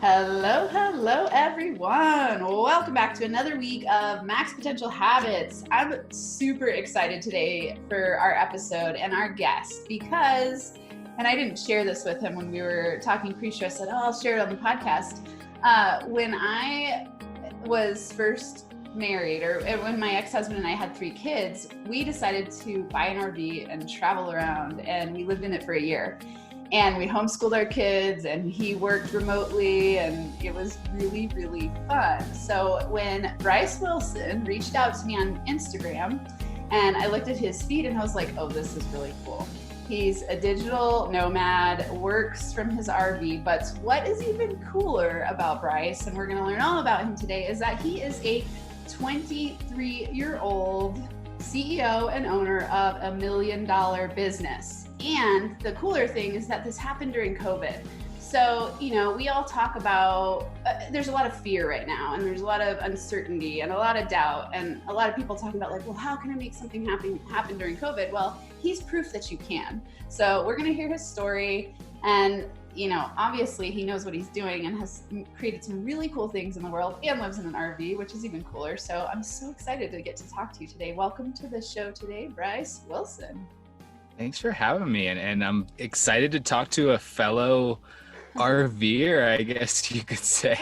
Hello, everyone. Welcome back to another week of Max Potential Habits. I'm super excited today for our episode and our guest because, and I didn't share this with him when we were talking pre-show, I said, I'll share it on the podcast. When I was first married, or when my ex-husband and I had 3 kids, we decided to buy an RV and travel around, and we lived in it for a year. And we homeschooled our kids, and he worked remotely, and it was really, really fun. So when Bryce Wilson reached out to me on Instagram, and I looked at his feed, and I was like, oh, this is really cool. He's a digital nomad, works from his RV, but what is even cooler about Bryce, and we're going to learn all about him today, is that he is a 23-year-old CEO and owner of $1 million business. And the cooler thing is that this happened during COVID. So, we all talk about, there's a lot of fear right now, and there's a lot of uncertainty and a lot of doubt, and a lot of people talking about like, well, how can I make something happen during COVID? Well, he's proof that you can. So we're going to hear his story, and obviously he knows what he's doing and has created some really cool things in the world and lives in an RV, which is even cooler. So I'm so excited to get to talk to you today. Welcome to the show today, Bryce Wilson. Thanks for having me. And I'm excited to talk to a fellow RVer, I guess you could say.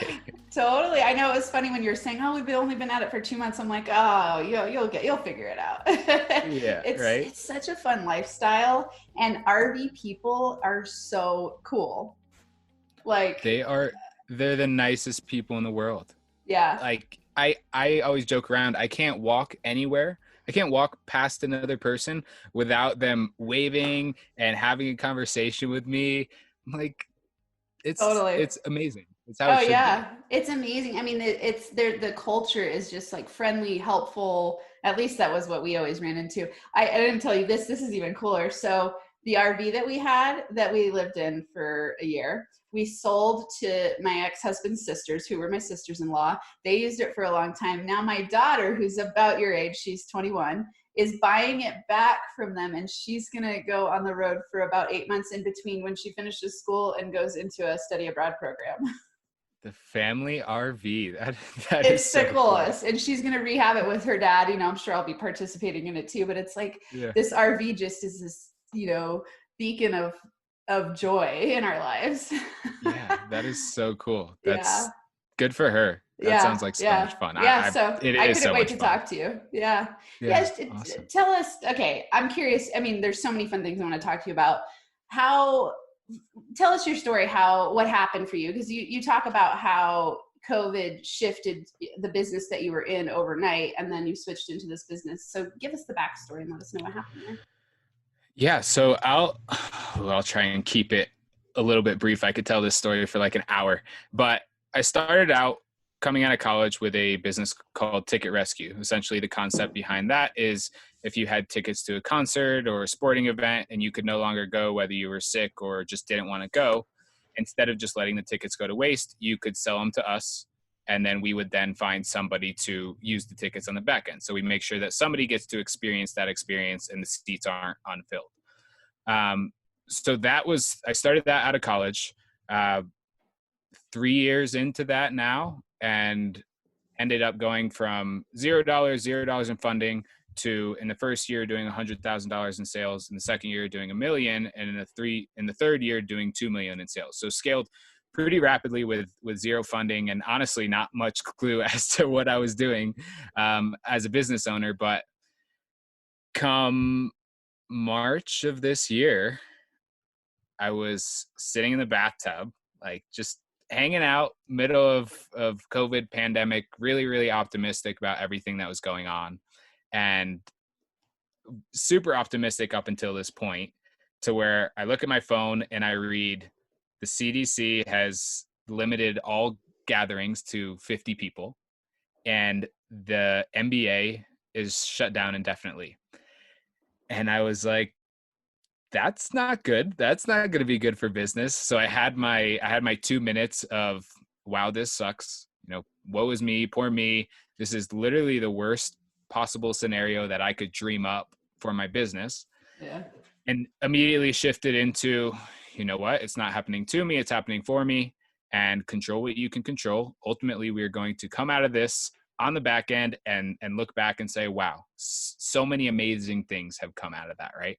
Totally. I know it was funny when you were saying, oh, we've only been at it for 2 months. I'm like, oh, you'll figure it out. Yeah, right. It's such a fun lifestyle, and RV people are so cool. Like they're the nicest people in the world. Yeah. Like I always joke around, I can't walk anywhere. I can't walk past another person without them waving and having a conversation with me. Like it's amazing. It's how it should be. It's amazing. I mean, it's there. The culture is just like friendly, helpful. At least that was what we always ran into. I didn't tell you this. This is even cooler. So the RV that we lived in for a year, we sold to my ex-husband's sisters, who were my sisters-in-law. They used it for a long time. Now my daughter, who's about your age, she's 21, is buying it back from them, and she's going to go on the road for about 8 months in between when she finishes school and goes into a study abroad program. The family RV. That it's is the so coolest. cool. And she's going to rehab it with her dad. I'm sure I'll be participating in it too, but it's like this RV just is this, beacon of joy in our lives. Yeah, that is so cool. That's good for her. That sounds like so much fun. So I couldn't wait to talk to you. Awesome. Tell us, okay, I'm curious. I mean, there's so many fun things I want to talk to you about. Tell us your story, what happened for you? Because you talk about how COVID shifted the business that you were in overnight, and then you switched into this business. So give us the backstory and let us know what happened there. Yeah, so I'll try and keep it a little bit brief. I could tell this story for like an hour, but I started out coming out of college with a business called Ticket Rescue. Essentially, the concept behind that is if you had tickets to a concert or a sporting event and you could no longer go, whether you were sick or just didn't want to go, instead of just letting the tickets go to waste, you could sell them to us. And then we would then find somebody to use the tickets on the back end. So we make sure that somebody gets to experience that experience and the seats aren't unfilled. So I started that out of college, 3 years into that now, and ended up going from $0 in funding to, in the first year, doing $100,000 in sales, in the second year doing $1 million, and in the third year doing $2 million in sales. So scaled pretty rapidly with zero funding, and honestly not much clue as to what I was doing as a business owner. But come March of this year, I was sitting in the bathtub, like just hanging out, middle of COVID pandemic, really, really optimistic about everything that was going on, and super optimistic up until this point, to where I look at my phone and I read the CDC has limited all gatherings to 50 people, and the NBA is shut down indefinitely. And I was like, that's not good. That's not going to be good for business. So I had my 2 minutes of, wow, this sucks. Woe is me, poor me. This is literally the worst possible scenario that I could dream up for my business. Yeah. And immediately shifted into, you know what? It's not happening to me. It's happening for me. and control what you can control. Ultimately, we are going to come out of this on the back end and look back and say, wow, so many amazing things have come out of that, right?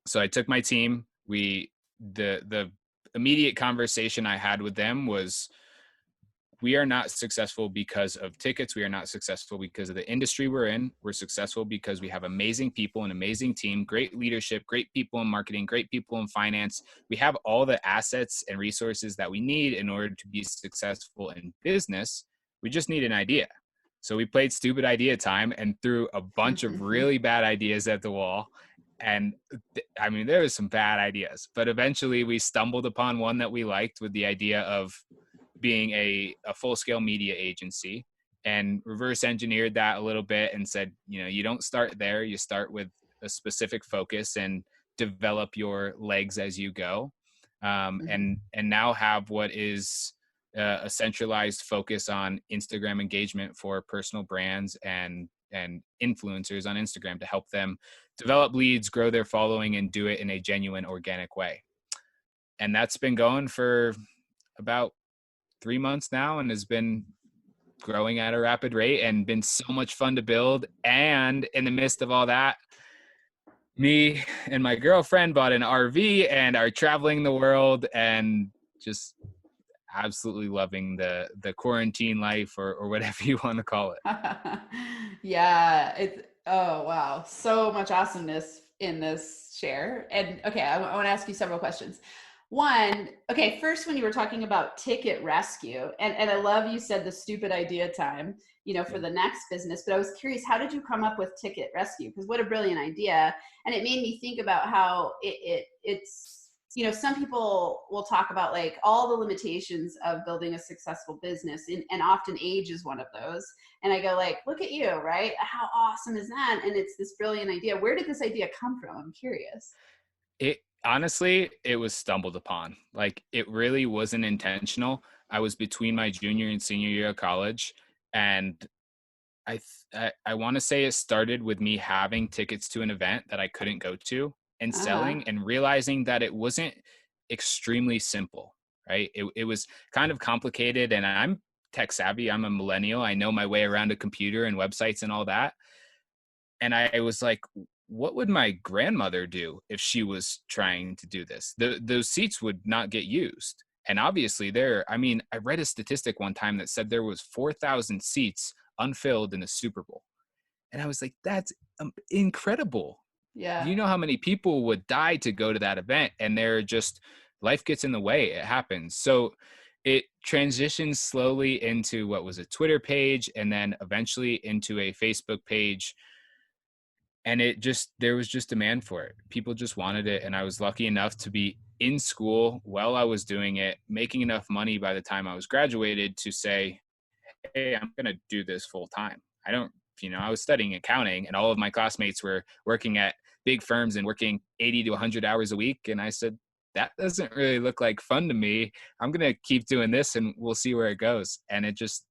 So I took my team. The immediate conversation I had with them was, we are not successful because of tickets. We are not successful because of the industry we're in. We're successful because we have amazing people, an amazing team, great leadership, great people in marketing, great people in finance. We have all the assets and resources that we need in order to be successful in business. We just need an idea. So we played stupid idea time and threw a bunch of really bad ideas at the wall. And I mean, there was some bad ideas, but eventually we stumbled upon one that we liked, with the idea of being a full-scale media agency, and reverse engineered that a little bit and said, you don't start there. You start with a specific focus and develop your legs as you go. And now have what is a centralized focus on Instagram engagement for personal brands and influencers on Instagram to help them develop leads, grow their following, and do it in a genuine, organic way. And that's been going for about 3 months now, and has been growing at a rapid rate and been so much fun to build. And in the midst of all that, me and my girlfriend bought an RV and are traveling the world and just absolutely loving the quarantine life, or whatever you want to call it. Yeah, oh wow, so much awesomeness in this share. And okay, I want to ask you several questions. One, okay, first, when you were talking about ticket rescue, and I love you said the stupid idea time, for the next business, but I was curious, how did you come up with ticket rescue? Because what a brilliant idea. And it made me think about how it's some people will talk about like all the limitations of building a successful business, and often age is one of those. And I go like, look at you, right? How awesome is that? And it's this brilliant idea. Where did this idea come from? I'm curious. Honestly, it was stumbled upon. Like, it really wasn't intentional. I was between my junior and senior year of college, and I want to say it started with me having tickets to an event that I couldn't go to, and selling, and realizing that it wasn't extremely simple, right? It was kind of complicated, and I'm tech savvy. I'm a millennial. I know my way around a computer and websites and all that. And I was like, what would my grandmother do if she was trying to do this? Those seats would not get used. And obviously I read a statistic one time that said there was 4,000 seats unfilled in the Super Bowl. And I was like, that's incredible. Yeah. You know how many people would die to go to that event, and life gets in the way. It happens. So it transitioned slowly into what was a Twitter page, and then eventually into a Facebook page. And there was just demand for it. People just wanted it. And I was lucky enough to be in school while I was doing it, making enough money by the time I was graduated to say, hey, I'm going to do this full time. I was studying accounting, and all of my classmates were working at big firms and working 80 to 100 hours a week. And I said, that doesn't really look like fun to me. I'm going to keep doing this, and we'll see where it goes. And it just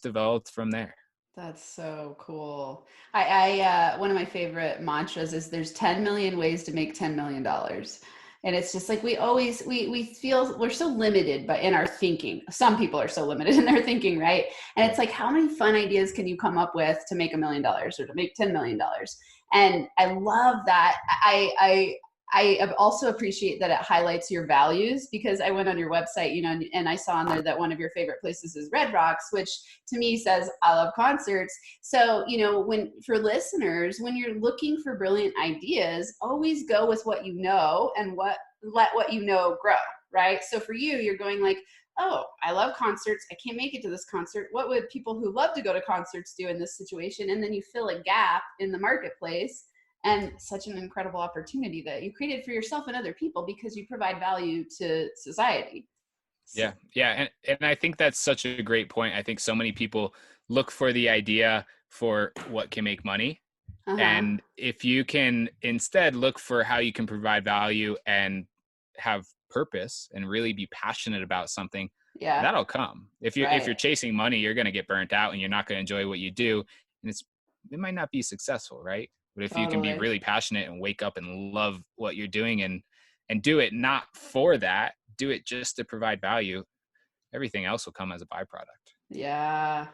developed from there. That's so cool. I one of my favorite mantras is there's 10 million ways to make $10 million. And it's just like, we feel we're so limited, but in our thinking, some people are so limited in their thinking, right? And it's like, how many fun ideas can you come up with to make $1 million or to make $10 million? And I love that. I also appreciate that it highlights your values, because I went on your website, and I saw on there that one of your favorite places is Red Rocks, which to me says, I love concerts. So, for listeners, when you're looking for brilliant ideas, always go with what you know, and let what you know grow, right? So for you, you're going like, oh, I love concerts. I can't make it to this concert. What would people who love to go to concerts do in this situation? And then you fill a gap in the marketplace. And such an incredible opportunity that you created for yourself and other people, because you provide value to society. Yeah. And I think that's such a great point. I think so many people look for the idea for what can make money. And if you can instead look for how you can provide value and have purpose and really be passionate about something, that'll come. If you're chasing money, you're going to get burnt out, and you're not going to enjoy what you do. And it might not be successful, right? But if you can be really passionate and wake up and love what you're doing, and do it not for that, do it just to provide value, everything else will come as a byproduct. Yeah,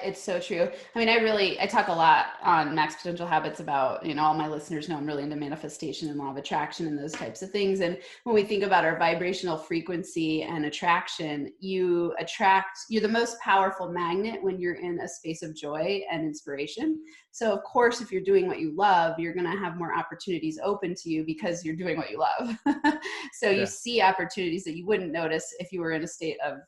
it's so true. I mean, I talk a lot on Max Potential Habits about, all my listeners know I'm really into manifestation and law of attraction and those types of things. And when we think about our vibrational frequency and attraction, you're the most powerful magnet when you're in a space of joy and inspiration. So of course, if you're doing what you love, you're going to have more opportunities open to you because you're doing what you love. So you see opportunities that you wouldn't notice if you were in a state of,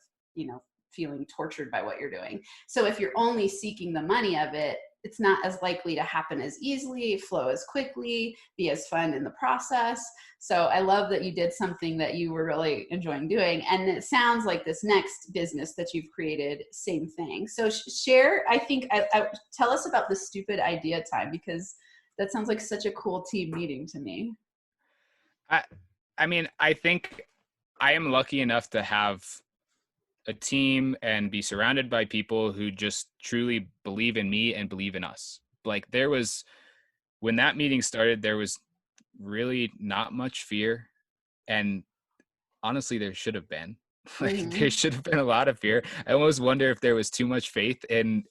feeling tortured by what you're doing. So if you're only seeking the money of it, it's not as likely to happen as easily, flow as quickly, be as fun in the process. So I love that you did something that you were really enjoying doing. And it sounds like this next business that you've created, same thing. So share, tell us about the stupid idea time, because that sounds like such a cool team meeting to me. I mean, I think I am lucky enough to have a team and be surrounded by people who just truly believe in me and believe in us. Like when that meeting started, there was really not much fear. And honestly, there should have been. There should have been a lot of fear. I almost wonder if there was too much faith in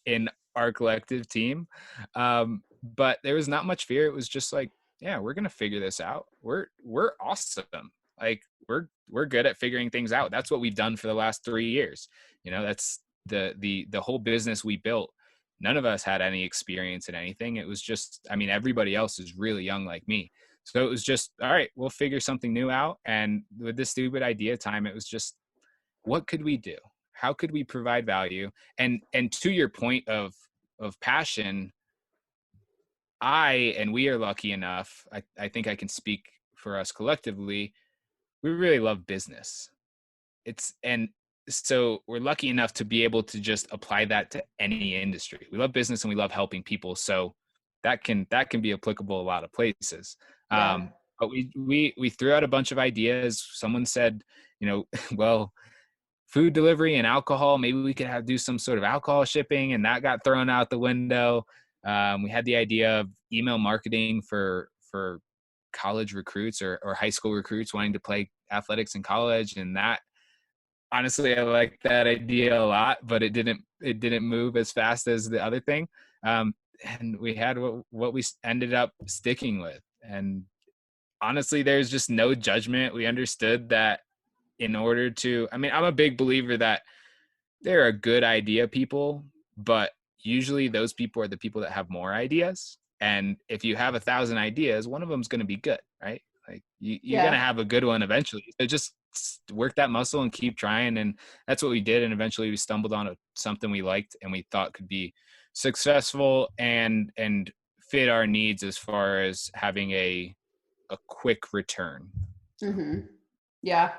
our collective team. But there was not much fear. It was just like, yeah, we're going to figure this out. We're awesome. Like we're good at figuring things out. That's what we've done for the last 3 years. That's the whole business we built. None of us had any experience in anything. It was just, I mean, everybody else is really young like me. So it was just, all right, we'll figure something new out. And with this stupid idea time, it was just, what could we do? How could we provide value? And to your point of passion, we are lucky enough, I think I can speak for us collectively, we really love business. And so we're lucky enough to be able to just apply that to any industry. We love business and we love helping people. So that can be applicable a lot of places. Yeah. But we threw out a bunch of ideas. Someone said, well, food delivery and alcohol, maybe we could do some sort of alcohol shipping, and that got thrown out the window. We had the idea of email marketing for college recruits or high school recruits wanting to play athletics in college. And that, honestly, I like that idea a lot, but it didn't move as fast as the other thing. And we had what we ended up sticking with. And honestly, there's just no judgment. We understood that in order to, I'm a big believer that there are good idea people, but usually those people are the people that have more ideas. And if you have 1,000 ideas, one of them is going to be good, right? Like you're going to have a good one eventually. So just work that muscle and keep trying. And that's what we did. And eventually we stumbled on something we liked and we thought could be successful and fit our needs as far as having a quick return. Mm-hmm. Yeah.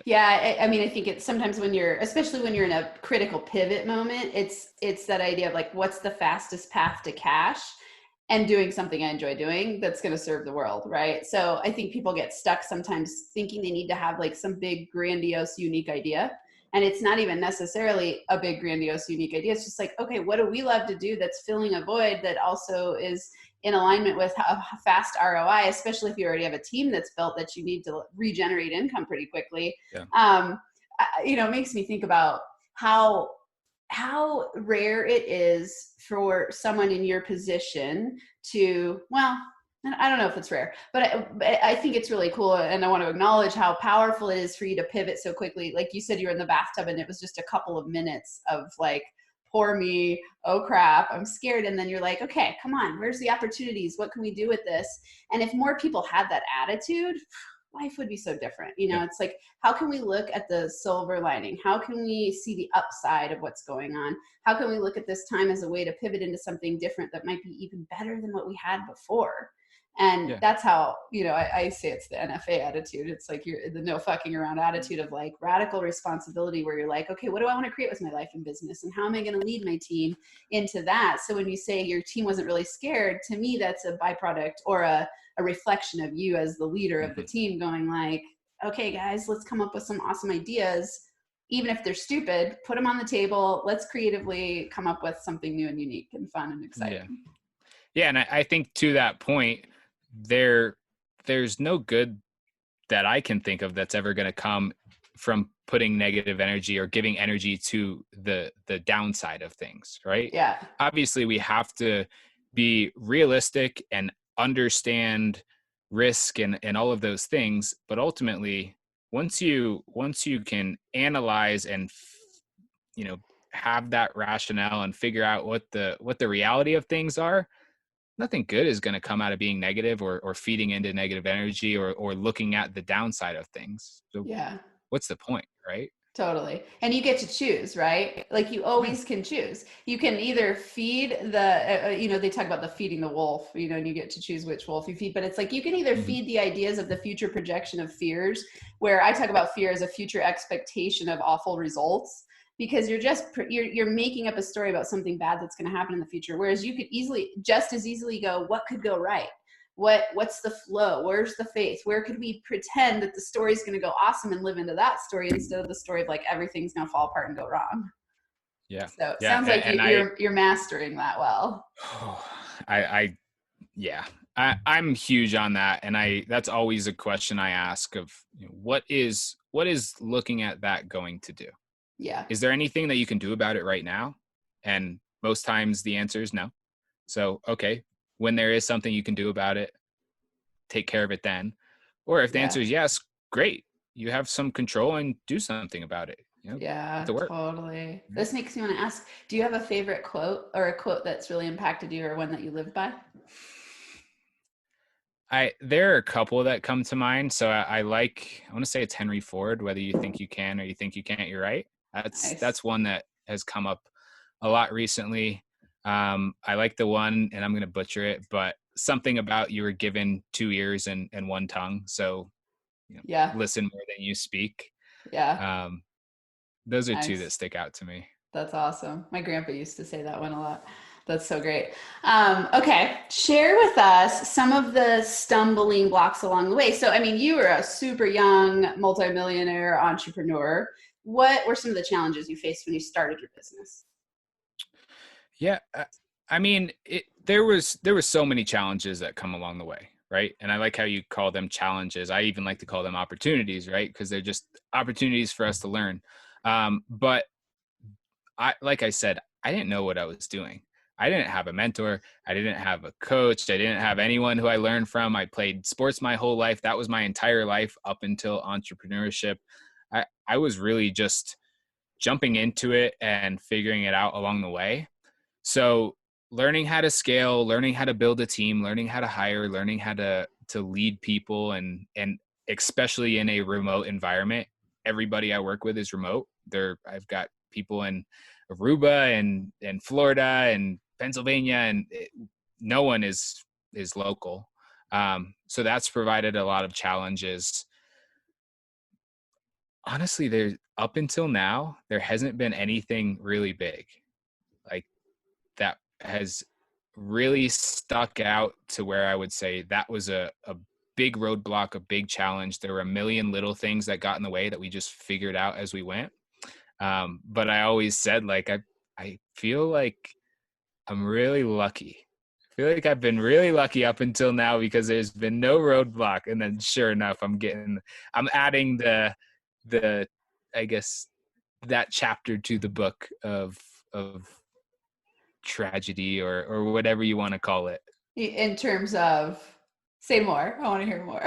Yeah. I think it's sometimes especially when you're in a critical pivot moment, it's that idea of like, what's the fastest path to cash and doing something I enjoy doing that's going to serve the world. Right. So I think people get stuck sometimes thinking they need to have like some big, grandiose, unique idea. And it's not even necessarily a big, grandiose, unique idea. It's just like, okay, what do we love to do that's filling a void that also is in alignment with a fast ROI, especially if you already have a team that's built that you need to regenerate income pretty quickly. Yeah. It makes me think about how rare it is for someone in your position to, well, I don't know if it's rare, but I think it's really cool. And I want to acknowledge how powerful it is for you to pivot so quickly. Like you said, you were in the bathtub and it was just a couple of minutes of like, poor me, oh crap, I'm scared. And then you're like, okay, come on, where's the opportunities? What can we do with this? And if more people had that attitude, life would be so different. It's like, how can we look at the silver lining? How can we see the upside of what's going on? How can we look at this time as a way to pivot into something different that might be even better than what we had before? And that's how, I say it's the NFA attitude. It's like the no fucking around attitude of like radical responsibility where you're like, okay, what do I want to create with my life and business? And how am I going to lead my team into that? So when you say your team wasn't really scared, to me, that's a byproduct or a reflection of you as the leader of the team going like, okay, guys, let's come up with some awesome ideas. Even if they're stupid, put them on the table. Let's creatively come up with something new and unique and fun and exciting. Yeah. And I think to that point, there's no good that I can think of that's ever going to come from putting negative energy or giving energy to the downside of things, right? Yeah. Obviously, we have to be realistic and understand risk and all of those things, but ultimately, once you can analyze and have that rationale and figure out what the reality of things are, nothing good is going to come out of being negative or feeding into negative energy or looking at the downside of things. So Yeah. what's the point, right? Totally. And you get to choose, right? Like you always can choose. You can either feed they talk about the feeding the wolf, and you get to choose which wolf you feed, but it's like you can either feed the ideas of the future projection of fears, where I talk about fear as a future expectation of awful results, because you're making up a story about something bad that's going to happen in the future. Whereas you could just as easily go, what could go right? What's the flow? Where's the faith? Where could we pretend that the story is going to go awesome and live into that story instead of the story of like everything's going to fall apart and go wrong? Yeah. So it Yeah. sounds like And you're mastering that well. I'm huge on that. And that's always a question I ask of what is looking at that going to do? Yeah. Is there anything that you can do about it right now? And most times the answer is no. So, okay, when there is something you can do about it, take care of it then. Or if the answer is yes, great. You have some control and do something about it. Yeah, to work. totally. This makes me want to ask, do you have a favorite quote or a quote that's really impacted you or one that you live by? There are a couple that come to mind. So I want to say it's Henry Ford, whether you think you can or you think you can't, you're right. That's one that has come up a lot recently. I like the one, and I'm going to butcher it, but something about you were given 2 ears and one tongue. So, listen more than you speak. Yeah. Those are two that stick out to me. That's awesome. My grandpa used to say that one a lot. That's so great. Okay. Share with us some of the stumbling blocks along the way. So, I mean, you were a super young multimillionaire entrepreneur. What were some of the challenges you faced when you started your business? Yeah. I mean, there was so many challenges that come along the way, right? And I like how you call them challenges. I even like to call them opportunities, right? Because they're just opportunities for us to learn. But like I said, I didn't know what I was doing. I didn't have a mentor. I didn't have a coach. I didn't have anyone who I learned from. I played sports my whole life. That was my entire life up until entrepreneurship. I was really just jumping into it and figuring it out along the way. So learning how to scale, learning how to build a team, learning how to hire, learning how to lead people, and especially in a remote environment. Everybody I work with is remote. I've got people in Aruba and Florida and Pennsylvania, and no one is local. So that's provided a lot of challenges. Honestly, up until now, there hasn't been anything really big like that has really stuck out to where I would say that was a big roadblock, a big challenge. There were a million little things that got in the way that we just figured out as we went. But I always said, like, I feel like I'm really lucky. I feel like I've been really lucky up until now because there's been no roadblock. And then sure enough, I'm adding the, I guess, that chapter to the book of tragedy or whatever you want to call it. In terms of, say more. I want to hear more.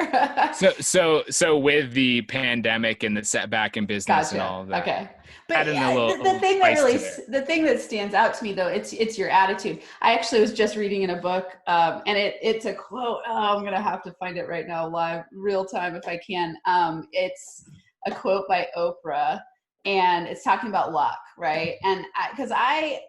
So with the pandemic and the setback in business and all of that. Okay. But the thing that stands out to me though, it's your attitude. I actually was just reading in a book, and it's a quote. Oh, I'm going to have to find it right now, live, real time if I can. It's a quote by Oprah, and it's talking about luck, right? And because I,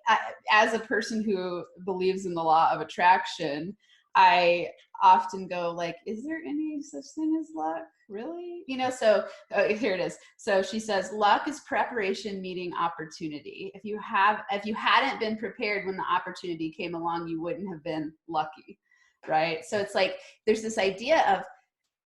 as a person who believes in the law of attraction, I often go like, is there any such thing as luck? Really? So here it is. So she says, luck is preparation meeting opportunity. If you hadn't been prepared when the opportunity came along, you wouldn't have been lucky, right? So it's like, there's this idea of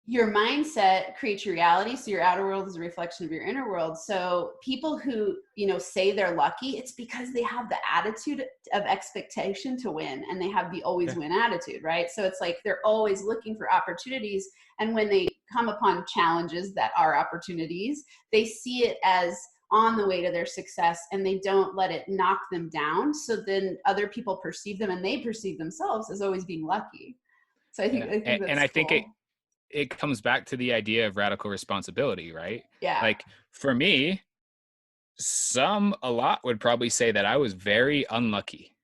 your mindset creates your reality. So your outer world is a reflection of your inner world. So people who, say they're lucky, it's because they have the attitude of expectation to win, and they have the always win attitude, right? So it's like, they're always looking for opportunities. And when they come upon challenges that are opportunities, they see it as on the way to their success, and they don't let it knock them down. So then other people perceive them, and they perceive themselves as always being lucky. So I think that's and I think cool. it comes back to the idea of radical responsibility, right? Yeah. Like for me, a lot would probably say that I was very unlucky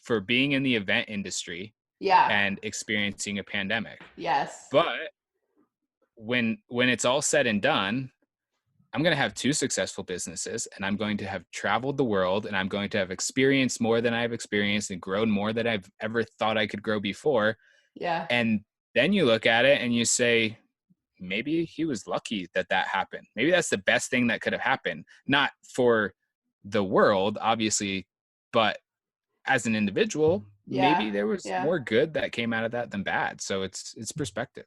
for being in the event industry Yeah. and experiencing a pandemic. Yes. But when it's all said and done, I'm going to have 2 successful businesses, and I'm going to have traveled the world, and I'm going to have experienced more than I've experienced and grown more than I've ever thought I could grow before. Yeah. And then you look at it and you say, maybe he was lucky that happened. Maybe that's the best thing that could have happened. Not for the world, obviously, but as an individual, maybe there was more good that came out of that than bad. So it's perspective.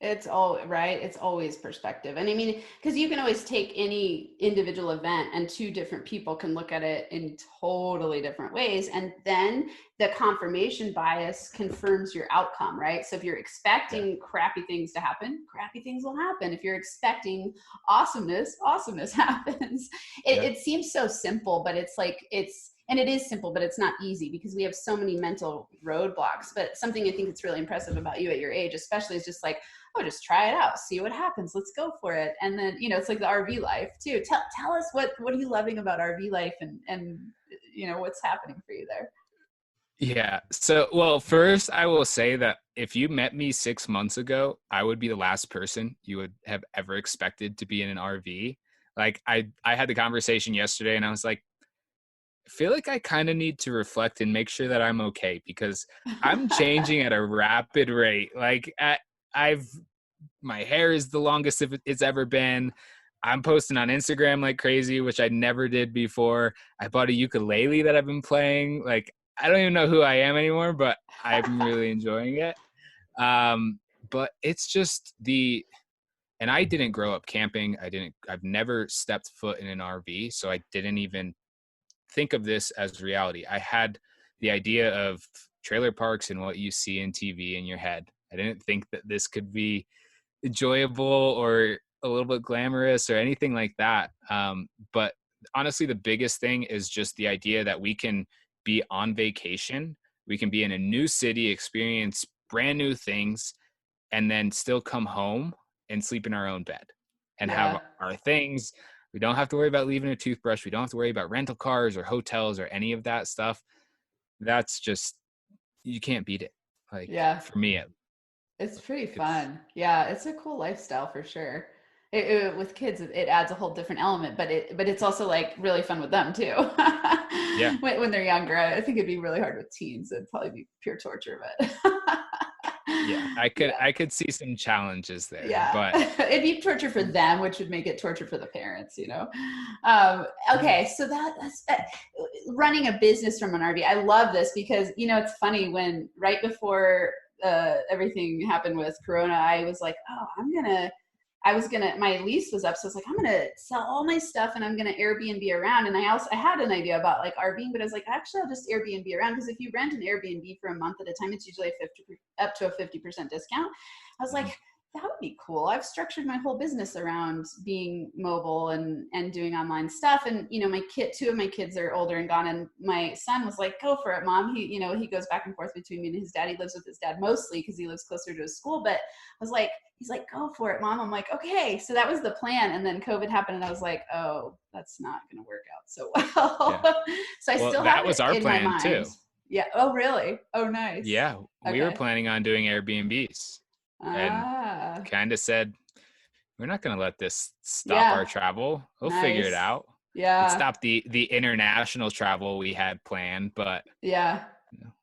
It's all right. It's always perspective. And I mean, because you can always take any individual event and 2 different people can look at it in totally different ways. And then the confirmation bias confirms your outcome, right? So if you're expecting crappy things to happen, crappy things will happen. If you're expecting awesomeness, awesomeness happens. It seems so simple, but and it is simple, but it's not easy because we have so many mental roadblocks. But something I think that's really impressive about you at your age, especially, is just like, oh, just try it out, see what happens, let's go for it. And then, it's like the RV life too. Tell us what are you loving about RV life, and what's happening for you there? Yeah. So, well, first I will say that if you met me 6 months ago, I would be the last person you would have ever expected to be in an RV. Like I had the conversation yesterday and I was like, I feel like I kind of need to reflect and make sure that I'm okay because I'm changing at a rapid rate. Like my hair is the longest it's ever been. I'm posting on Instagram like crazy, which I never did before. I bought a ukulele that I've been playing. Like, I don't even know who I am anymore, but I'm really enjoying it. But it's just and I didn't grow up camping. I've never stepped foot in an RV. So I didn't even think of this as reality. I had the idea of trailer parks and what you see in TV in your head. I didn't think that this could be enjoyable or a little bit glamorous or anything like that. But honestly, the biggest thing is just the idea that we can be on vacation. We can be in a new city, experience brand new things, and then still come home and sleep in our own bed and have our things. We don't have to worry about leaving a toothbrush. We don't have to worry about rental cars or hotels or any of that stuff. That's just, you can't beat it. Like for me, it's pretty fun. Yeah, it's a cool lifestyle for sure. With kids, it adds a whole different element, but it's also like really fun with them too. Yeah. when they're younger, I think it'd be really hard with teens. It'd probably be pure torture, but yeah, I could see some challenges there. Yeah, but it'd be torture for them, which would make it torture for the parents. Okay, so that's running a business from an RV. I love this because it's funny when right before everything happened with Corona, I was like, oh, my lease was up. So I was like, I'm going to sell all my stuff and I'm going to Airbnb around. And I had an idea about like RVing, but I was like, actually, I'll just Airbnb around. Because if you rent an Airbnb for a month at a time, it's usually up to a 50% discount. I was like, that would be cool. I've structured my whole business around being mobile and doing online stuff. And, two of my kids are older and gone. And my son was like, go for it, Mom. He goes back and forth between me and his dad. He lives with his dad mostly because he lives closer to his school. But I was like, he's like, go for it, Mom. I'm like, okay. So that was the plan. And then COVID happened and I was like, oh, that's not going to work out so well. Yeah. So I still have it in my mind. Too. Yeah. Oh, really? Oh, nice. Yeah. We were planning on doing Airbnbs. And kind of said, we're not going to let this stop our travel. We'll figure it out. Yeah. It stopped the international travel we had planned, but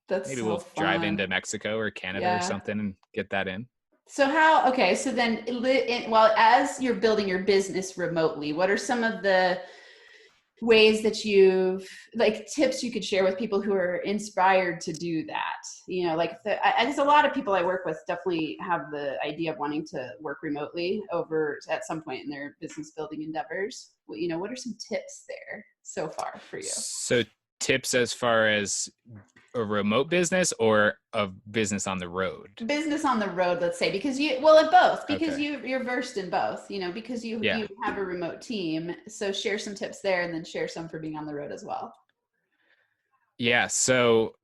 that's maybe we'll drive into Mexico or Canada or something and get that in. So so then as you're building your business remotely, what are some of the ways that tips you could share with people who are inspired to do that? I guess a lot of people I work with definitely have the idea of wanting to work remotely over at some point in their business building endeavors. What are some tips there so far for you? So tips as far as a remote business or a business on the road? Business on the road, let's say, because at both, because Okay. you're versed in both, because Yeah. you have a remote team. So share some tips there, and then share some for being on the road as well. Yeah. So,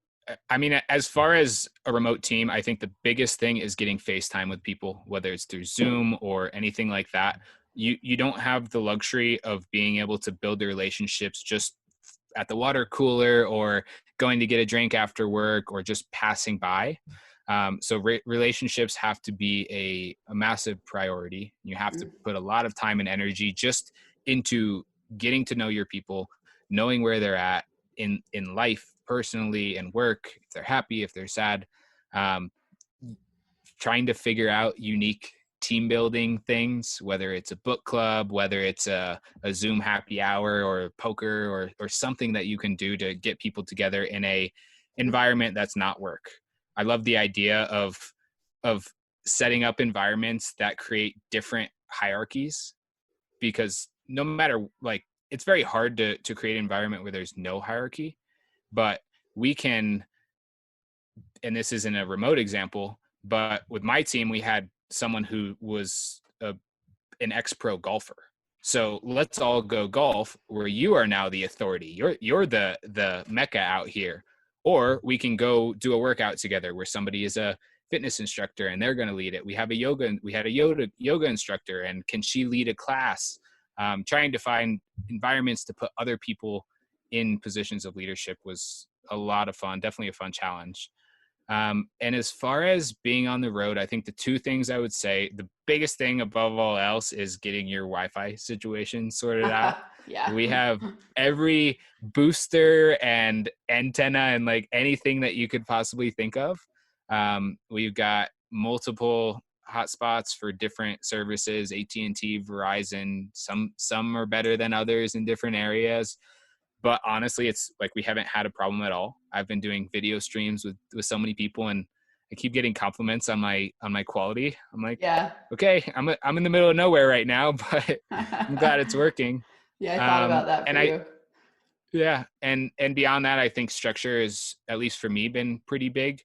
I mean, as far as a remote team, I think the biggest thing is getting FaceTime with people, whether it's through Zoom or anything like that. You don't have the luxury of being able to build the relationships just at the water cooler or going to get a drink after work or just passing by. So relationships have to be a massive priority. You have to put a lot of time and energy just into getting to know your people, knowing where they're at in life, personally, and work, if they're happy, if they're sad. Um, Trying to figure out unique team building things, whether it's a book club, whether it's a Zoom happy hour or poker or something that you can do to get people together in a environment that's not work. I love the idea of setting up environments that create different hierarchies, because no matter, like, it's very hard to create an environment where there's no hierarchy, but we can, and this isn't a remote example, but with my team, we had someone who was an ex-pro golfer. So let's all go golf where you are now the authority. You're the mecca out here. Or we can go do a workout together where somebody is a fitness instructor and they're going to lead it. We had a yoga instructor, and can she lead a class? Trying to find environments to put other people in positions of leadership was a lot of fun. Definitely a fun challenge. And as far as being on the road, I think the two things I would say, the biggest thing above all else is getting your Wi-Fi situation sorted out. Yeah. We have every booster and antenna and like anything that you could possibly think of. We've got multiple hotspots for different services, AT&T, Verizon. Some are better than others in different areas. But honestly, it's like we haven't had a problem at all. I've been doing video streams with so many people, and I keep getting compliments on my quality. I'm like, Yeah. okay, I'm in the middle of nowhere right now, but I'm glad it's working. Yeah, I thought about that for And you. yeah, and beyond that, I think structure is, at least for me, been pretty big,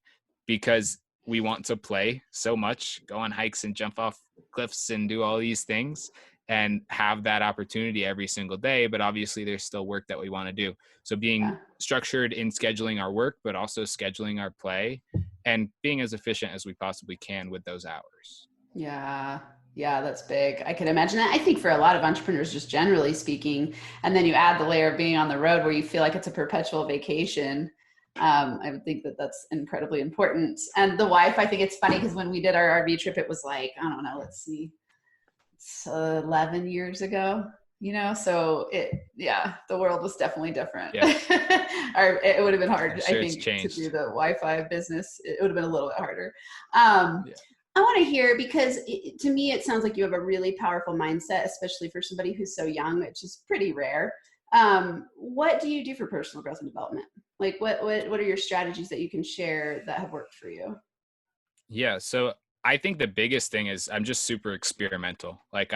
because we want to play so much, go on hikes and jump off cliffs and do all these things and have that opportunity every single day. But obviously there's still work that we want to do. So being structured in scheduling our work, but also scheduling our play and being as efficient as we possibly can with those hours. Yeah. Yeah, that's big. I could imagine that. I think for a lot of entrepreneurs, just generally speaking, and then you add the layer of being on the road where you feel like it's a perpetual vacation. I would think that that's incredibly important. And the wife, I think it's funny because when we did our RV trip, it was like, I don't know, let's see, it's 11 years ago, so the world was definitely different. Yeah. Or it would have been hard, Sure, I think, to do the Wi-Fi business. It would have been a little bit harder. I want to hear, because to me, it sounds like you have a really powerful mindset, especially for somebody who's so young, which is pretty rare. What do you do for personal growth and development? Like what are your strategies that you can share that have worked for you? Yeah. So I think the biggest thing is I'm just super experimental. Like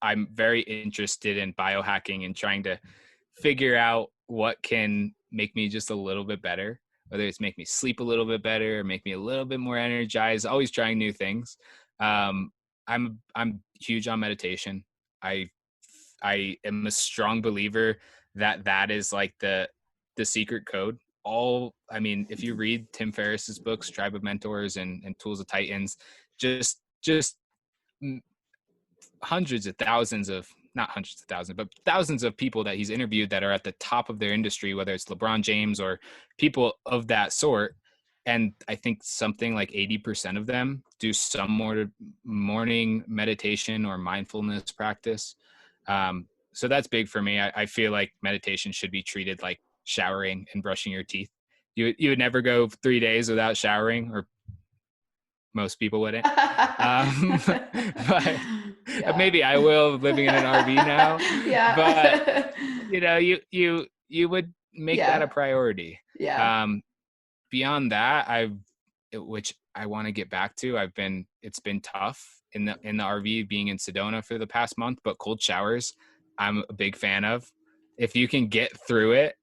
I'm very interested in biohacking and trying to figure out what can make me just a little bit better, whether it's make me sleep a little bit better or make me a little bit more energized, always trying new things. I'm huge on meditation. I am a strong believer that is like the secret code. I mean, if you read Tim Ferriss's books, Tribe of Mentors and Tools of Titans, just hundreds of thousands of, not hundreds of thousands, but thousands of people that he's interviewed that are at the top of their industry, whether it's LeBron James or people of that sort. And I think something like 80% of them do some more morning meditation or mindfulness practice. So that's big for me. I feel like meditation should be treated like showering and brushing your teeth. You would never go 3 days without showering, or most people wouldn't. But maybe I will, living in an RV now. Yeah. But you would make that a priority. Yeah. Beyond that, which I want to get back to, it's been tough in the RV being in Sedona for the past month, but cold showers, I'm a big fan of. If you can get through it,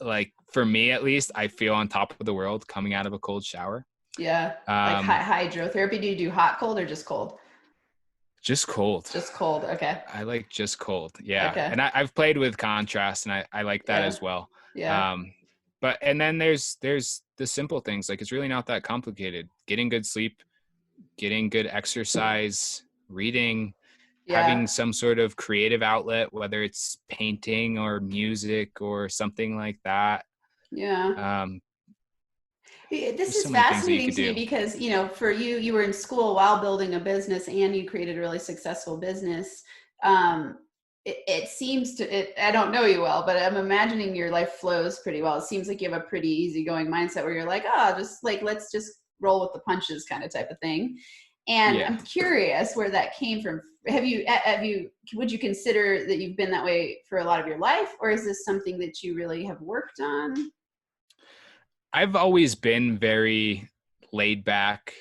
like for me at least, I feel on top of the world coming out of a cold shower. Yeah. Like hydrotherapy. Do you do hot, cold, or just cold? Just cold. Just cold. Okay. I like just cold. Yeah. Okay. And I've played with contrast, and I like that Yeah. as well. Yeah. But and then there's the simple things. Like, it's really not that complicated. Getting good sleep, getting good exercise, reading, Yeah. having some sort of creative outlet, whether it's painting or music or something like that. Yeah. This There's is so many things that you fascinating could to me do. because, for you, you were in school while building a business and you created a really successful business. It seems I don't know you well, but I'm imagining your life flows pretty well. It seems like you have a pretty easygoing mindset where you're like, just like, let's just roll with the punches kind of type of thing. And Yeah. I'm curious where that came from. Would you consider that you've been that way for a lot of your life, or is this something that you really have worked on? I've always been very laid back,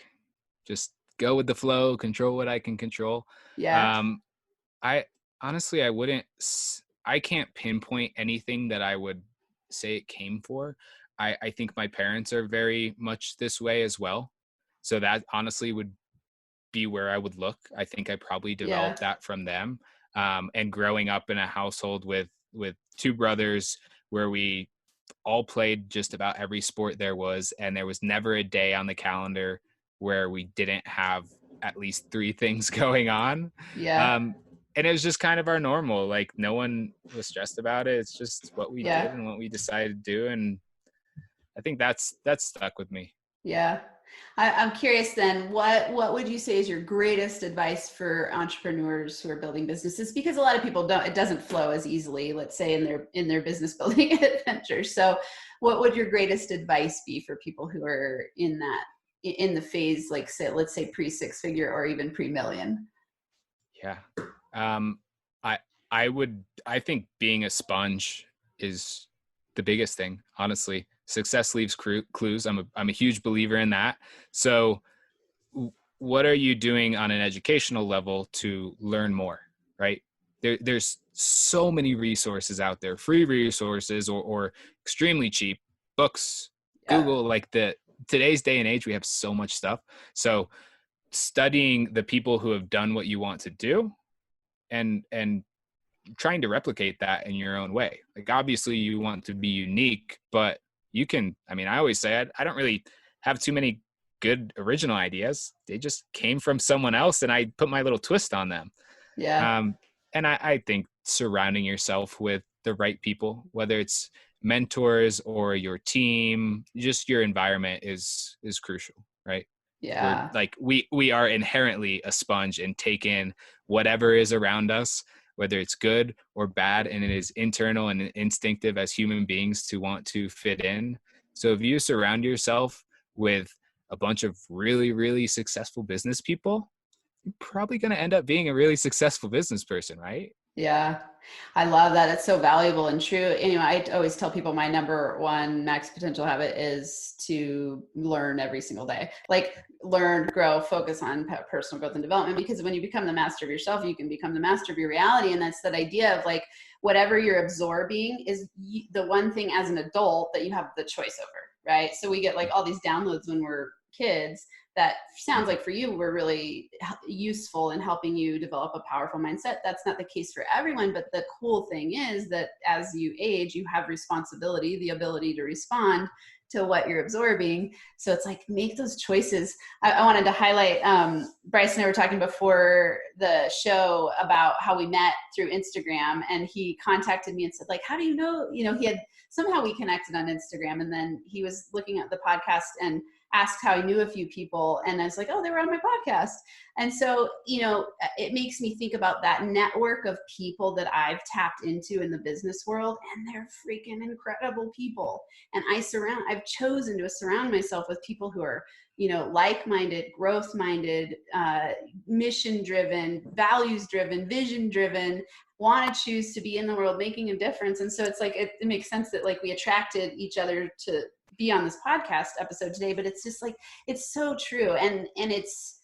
just go with the flow, control what I can control. Yeah. Um, I honestly, I can't pinpoint anything that I would say it came for. I think my parents are very much this way as well. So that honestly would be where I would look. I think I probably Yeah. developed that from them. And growing up in a household with two brothers where we all played just about every sport there was, and there was never a day on the calendar where we didn't have at least three things going on. Yeah. And it was just kind of our normal. Like, no one was stressed about it. It's just what we Yeah. did and what we decided to do. And I think that's stuck with me. Yeah. I'm curious then, what would you say is your greatest advice for entrepreneurs who are building businesses? Because a lot of people it doesn't flow as easily, let's say in their business building adventure. So what would your greatest advice be for people who are in the phase, like, let's say pre 6-figure or even pre-million? Yeah. Um, I, I think being a sponge is the biggest thing, honestly. Success leaves clues. I'm a huge believer in that. So what are you doing on an educational level to learn more, right? There's so many resources out there, free resources or extremely cheap books, Yeah. Google, like today's day and age, we have so much stuff. So studying the people who have done what you want to do and trying to replicate that in your own way. Like, obviously you want to be unique, but you can, I always say I don't really have too many good original ideas. They just came from someone else and I put my little twist on them. Yeah. And I think surrounding yourself with the right people, whether it's mentors or your team, just your environment is crucial, right? Yeah. We are inherently a sponge and take in whatever is around us, whether it's good or bad, and it is internal and instinctive as human beings to want to fit in. So if you surround yourself with a bunch of really, really successful business people, you're probably going to end up being a really successful business person, right? Yeah, I love that. It's so valuable and true. Anyway, I always tell people my number one max potential habit is to learn every single day. Like, learn, grow, focus on personal growth and development, because when you become the master of yourself, you can become the master of your reality. And that's that idea of, like, whatever you're absorbing is the one thing as an adult that you have the choice over, right? So we get like all these downloads when we're kids that sounds like for you were really useful in helping you develop a powerful mindset. That's not the case for everyone, but the cool thing is that as you age, you have responsibility, the ability to respond to what you're absorbing. So it's like, make those choices. I wanted to highlight, Bryce and I were talking before the show about how we met through Instagram, and he contacted me and said, like, how do you know, somehow we connected on Instagram, and then he was looking at the podcast and asked how he knew a few people. And I was like, oh, they were on my podcast. And so, it makes me think about that network of people that I've tapped into in the business world, and they're freaking incredible people. And I've chosen to surround myself with people who are, like-minded, growth-minded, mission-driven, values-driven, vision-driven, want to choose to be in the world, making a difference. And so it's like, it makes sense that, like, we attracted each other to be on this podcast episode today, but it's just like, it's so true. And it's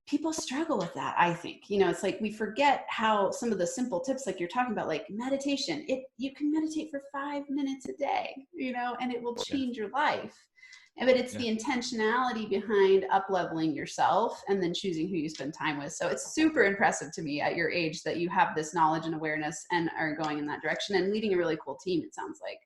people struggle with that. I think, it's like we forget how some of the simple tips, like you're talking about, like meditation, you can meditate for 5 minutes a day, and it will Yeah. change your life. But it's the intentionality behind up leveling yourself and then choosing who you spend time with. So it's super impressive to me at your age that you have this knowledge and awareness and are going in that direction and leading a really cool team, it sounds like.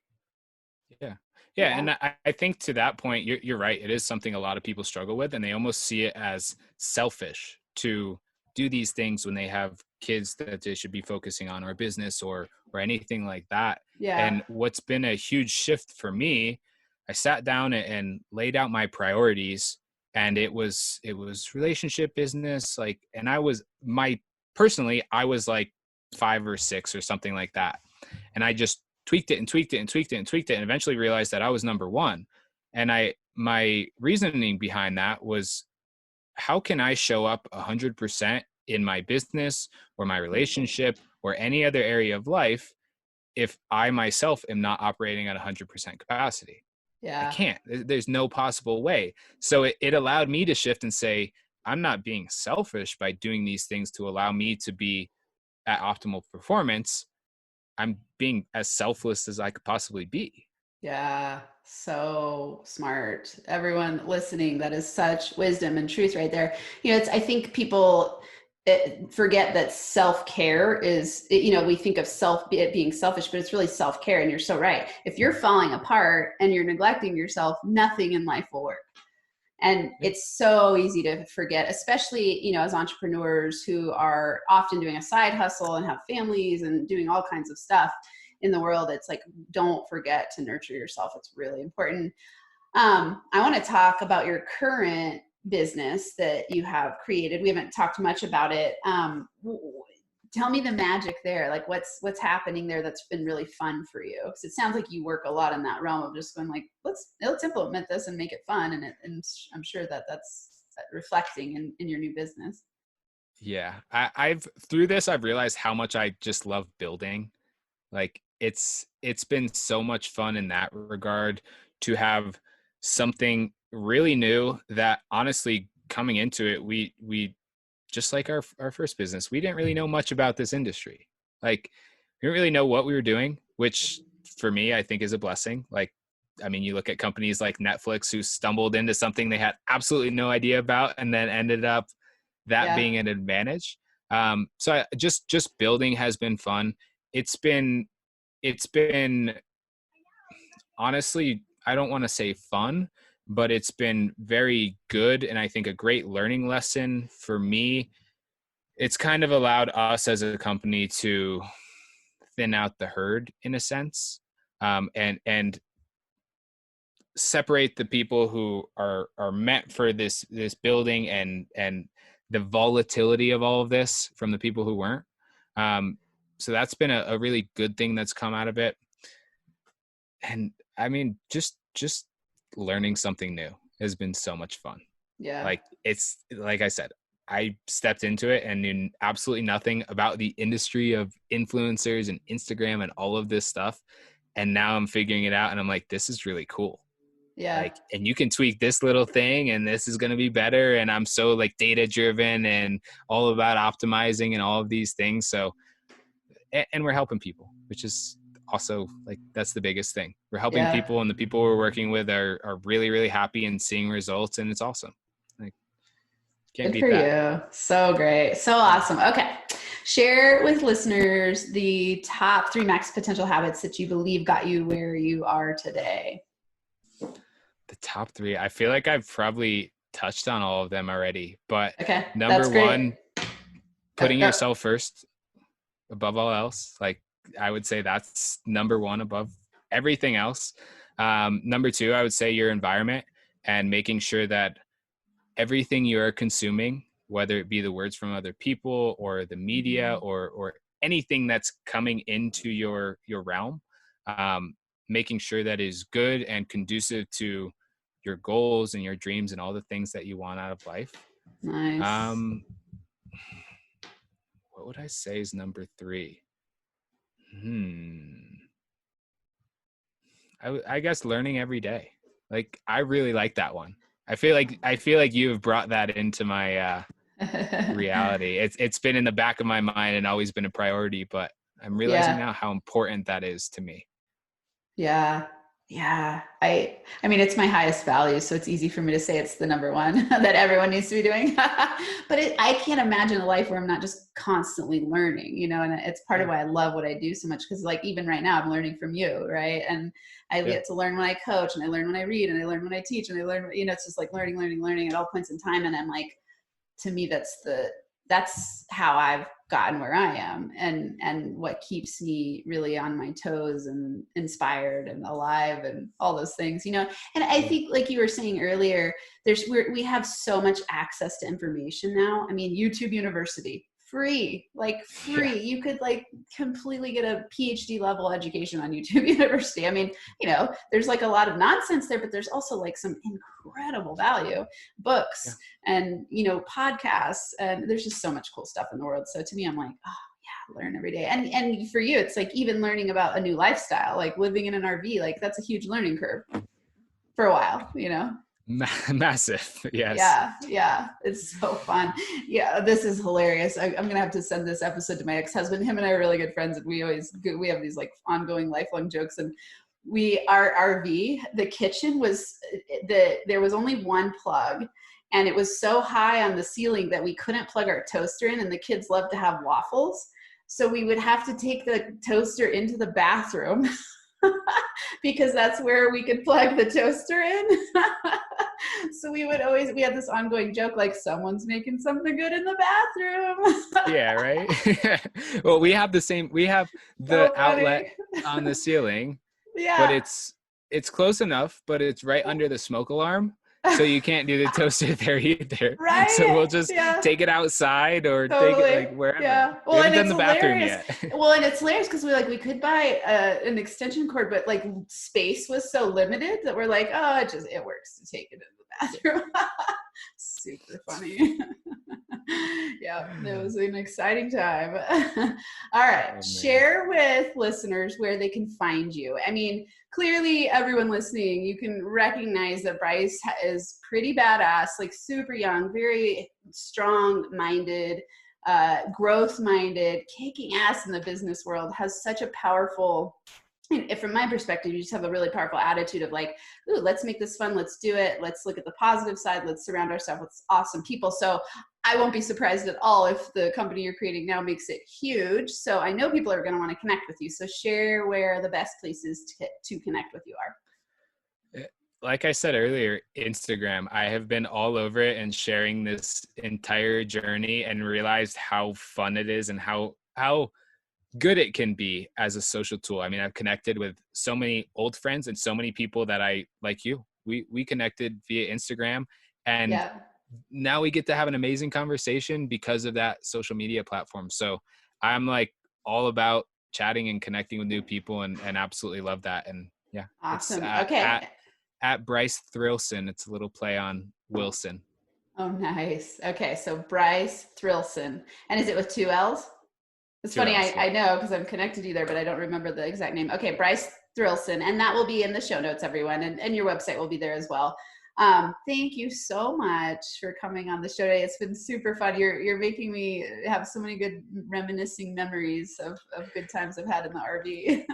Yeah. Yeah. And I think to that point, you're right. It is something a lot of people struggle with, and they almost see it as selfish to do these things when they have kids that they should be focusing on, or business, or anything like that. Yeah. And what's been a huge shift for me, I sat down and laid out my priorities, and it was relationship, business, like, and I was like 5 or 6 or something like that. And I just tweaked it and tweaked it and tweaked it and tweaked it, and eventually realized that I was number one. And my reasoning behind that was, how can I show up 100% in my business or my relationship or any other area of life if I myself am not operating at 100% capacity? Yeah. I can't. There's no possible way. So it allowed me to shift and say, I'm not being selfish by doing these things to allow me to be at optimal performance. I'm being as selfless as I could possibly be. Yeah, so smart. Everyone listening, that is such wisdom and truth right there. I think people forget that self-care is, we think of it being selfish, but it's really self-care. And you're so right. If you're falling apart and you're neglecting yourself, nothing in life will work. And it's so easy to forget, especially, as entrepreneurs who are often doing a side hustle and have families and doing all kinds of stuff in the world. It's like, don't forget to nurture yourself. It's really important. I want to talk about your current business that you have created. We haven't talked much about it. Tell me the magic there. Like what's happening there that's been really fun for you? Because it sounds like you work a lot in that realm of just going like, let's implement this and make it fun. And I'm sure that's reflecting in your new business. Yeah. I've through this, I've realized how much I just love building. Like it's been so much fun in that regard to have something really new that, honestly, coming into it, we just like our first business, we didn't really know much about this industry. Like, we didn't really know what we were doing, which for me, I think is a blessing. Like, I mean, you look at companies like Netflix who stumbled into something they had absolutely no idea about and then ended up that being an advantage. So just building has been fun. It's been honestly, I don't want to say fun, but it's been very good. And I think a great learning lesson for me. It's kind of allowed us as a company to thin out the herd in a sense, and separate the people who are meant for this building and the volatility of all of this from the people who weren't. So that's been a really good thing that's come out of it. And I mean, just learning something new has been so much fun. Yeah. Like, it's like I said, I stepped into it and knew absolutely nothing about the industry of influencers and Instagram and all of this stuff. And now I'm figuring it out, and I'm like, this is really cool. Yeah. Like, and you can tweak this little thing and this is going to be better. And I'm so like data driven and all about optimizing and all of these things. So, and we're helping people, which is also, like, that's the biggest thing. We're helping people, and the people we're working with are really, really happy and seeing results. And it's awesome. Like, can't beat that. You. So great. So awesome. Okay. Share with listeners the top 3 max potential habits that you believe got you where you are today. The top 3, I feel like I've probably touched on all of them already, but okay, number 1, putting yourself first above all else. Like, I would say that's number 1 above everything else. Number 2, I would say your environment, and making sure that everything you're consuming, whether it be the words from other people or the media or anything that's coming into your realm, making sure that is good and conducive to your goals and your dreams and all the things that you want out of life. Nice. What would I say is number 3? I guess learning every day. Like, I really like that one. I feel like you have brought that into my reality. It's been in the back of my mind and always been a priority, but I'm realizing now how important that is to me. Yeah. Yeah. I mean, it's my highest value, so it's easy for me to say it's the number one that everyone needs to be doing. But I can't imagine a life where I'm not just constantly learning, and it's part of why I love what I do so much. Because like even right now I'm learning from you, right? And I get to learn when I coach, and I learn when I read, and I learn when I teach, and I learn, it's just like learning at all points in time. And I'm like, to me, that's how I've gotten where I am, and what keeps me really on my toes and inspired and alive and all those things, And I think, like you were saying earlier, we have so much access to information now. I mean, YouTube University, free. You could like completely get a PhD level education on YouTube University. I mean, there's like a lot of nonsense there, but there's also like some incredible value, books and, podcasts, and there's just so much cool stuff in the world. So to me, I'm like, oh yeah, learn every day. And for you, it's like even learning about a new lifestyle, like living in an RV, like that's a huge learning curve for a while, Massive. Yes. Yeah. It's so fun. Yeah. This is hilarious. I'm going to have to send this episode to my ex-husband. Him and I are really good friends, and we have these like ongoing lifelong jokes. And our RV, the kitchen there was only one plug, and it was so high on the ceiling that we couldn't plug our toaster in, and the kids love to have waffles. So we would have to take the toaster into the bathroom because that's where we could plug the toaster in. So we had this ongoing joke, like someone's making something good in the bathroom. Yeah, right. Well, we have the outlet on the ceiling. Yeah. But it's close enough, but it's right under the smoke alarm. So you can't do the toaster there either. Right. So we'll just take it outside or take it like wherever. Yeah. Well, we haven't done the bathroom yet. Well, and it's hilarious because we could buy an extension cord, but like space was so limited that we're like, oh, it works to take it in the bathroom. Super funny. Yeah, it was an exciting time. All right. Share with listeners where they can find you. I mean, clearly everyone listening, you can recognize that Bryce is pretty badass, like super young, very strong-minded, growth-minded, kicking ass in the business world, has such a powerful, from my perspective, you just have a really powerful attitude of like, ooh, let's make this fun. Let's do it. Let's look at the positive side. Let's surround ourselves with awesome people. So I won't be surprised at all if the company you're creating now makes it huge. So I know people are going to want to connect with you. So share where the best places to connect with you are. Like I said earlier, Instagram. I have been all over it and sharing this entire journey and realized how fun it is and how good it can be as a social tool. I mean, I've connected with so many old friends and so many people that like you, we connected via Instagram, and now we get to have an amazing conversation because of that social media platform. So I'm like all about chatting and connecting with new people and absolutely love that. And yeah, awesome. It's at Bryce Thrillson. It's a little play on Wilson. Oh, nice. Okay. So Bryce Thrillson. And is it with 2 L's? It's funny, I know because I'm connected to you there, but I don't remember the exact name. Okay, Bryce Thrillson, and that will be in the show notes, everyone, and your website will be there as well. Thank you so much for coming on the show today. It's been super fun. You're making me have so many good reminiscing memories of good times I've had in the RV.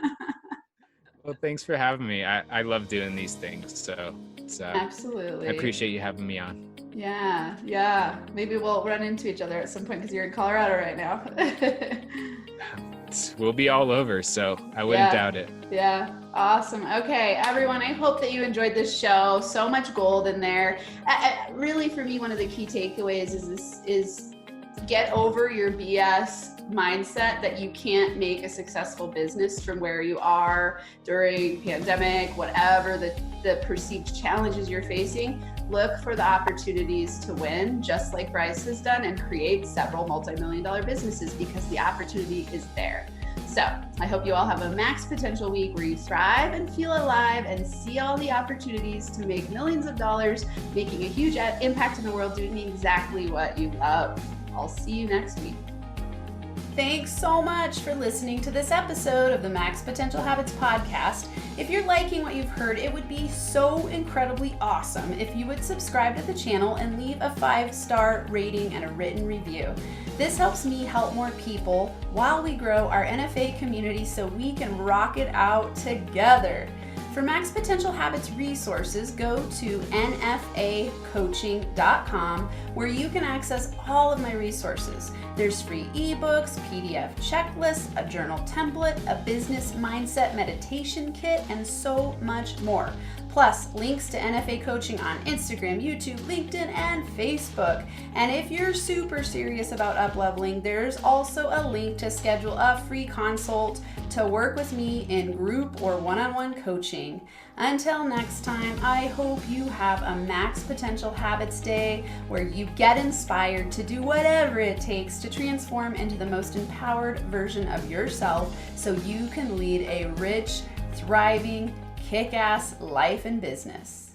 Well, thanks for having me. I love doing these things, so absolutely. I appreciate you having me on. Yeah. Maybe we'll run into each other at some point because you're in Colorado right now. We'll be all over, so I wouldn't doubt it. Yeah. Awesome. Okay, everyone, I hope that you enjoyed this show. So much gold in there. Really, for me, one of the key takeaways is get over your BS mindset that you can't make a successful business from where you are during pandemic, whatever the perceived challenges you're facing. Look for the opportunities to win, just like Bryce has done, and create several multi-million-dollar businesses because the opportunity is there. So I hope you all have a max potential week where you thrive and feel alive and see all the opportunities to make millions of dollars, making a huge impact in the world, doing exactly what you love. I'll see you next week. Thanks so much for listening to this episode of the Max Potential Habits podcast. If you're liking what you've heard, it would be so incredibly awesome if you would subscribe to the channel and leave a 5-star rating and a written review. This helps me help more people while we grow our NFA community so we can rock it out together. For Max Potential Habits resources, go to nfacoaching.com where you can access all of my resources. There's free ebooks, PDF checklists, a journal template, a business mindset meditation kit, and so much more. Plus, links to NFA coaching on Instagram, YouTube, LinkedIn, and Facebook. And if you're super serious about up-leveling, there's also a link to schedule a free consult to work with me in group or one-on-one coaching. Until next time, I hope you have a Max Potential Habits Day where you get inspired to do whatever it takes to transform into the most empowered version of yourself so you can lead a rich, thriving, kick-ass life and business.